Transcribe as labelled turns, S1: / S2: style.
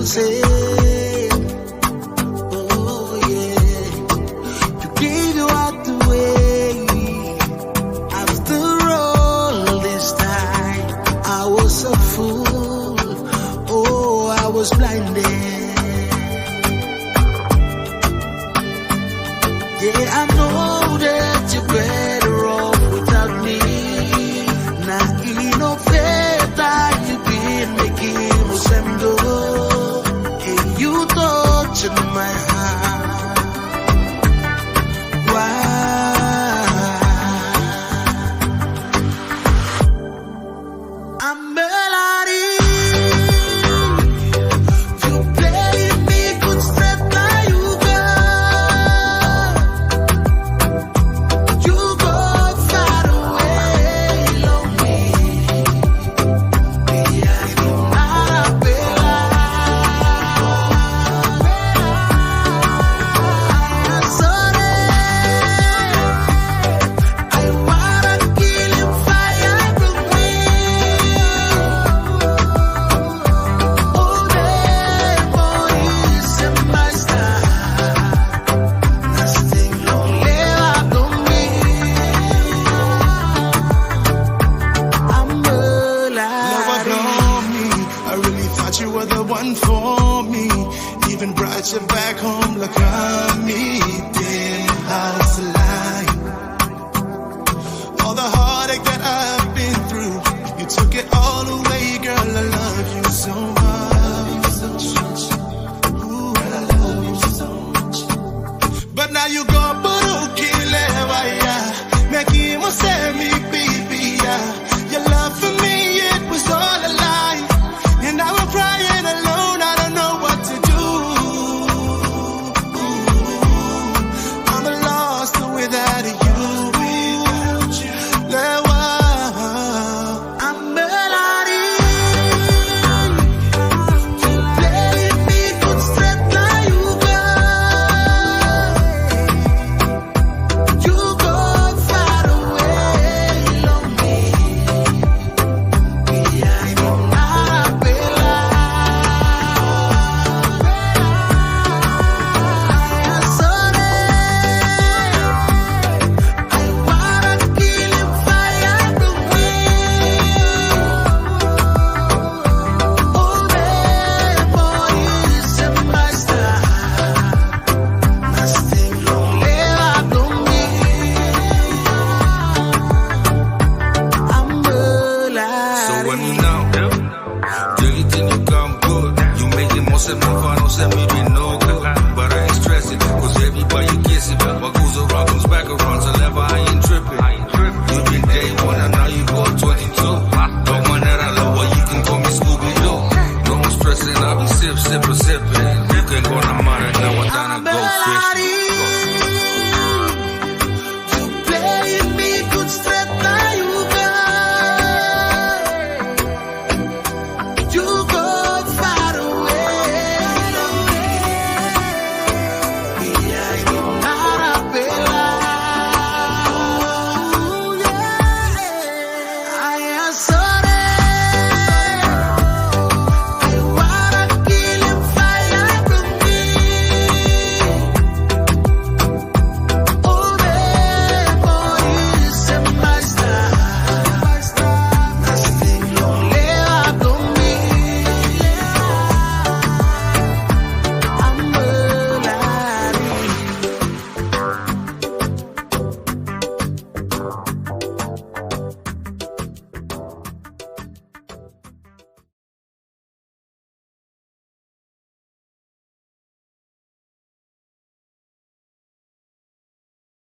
S1: say, oh yeah, you gave your heart away. After all this time, I was a fool. Oh, I was blinded. Yeah, I know that you're better off without me. Now, you know, better you've been making me sendo. And you touching my heart. Why? I'm melody. You play me good step now you go. You go far away, lonely. Me, I know not better. I'm sorry. I wanna kill him fire with me. Oh, memories in my style. Nothing long left on me. I'm alive.
S2: Never know me. I really thought you were the one for me. Even brought you back home, look at me. Damn, how's a lie? All the heartache that I've been through, you took it all away, girl. I love you so much. Ooh, I love you so much. But now you go, but kill it, why? Make him say me.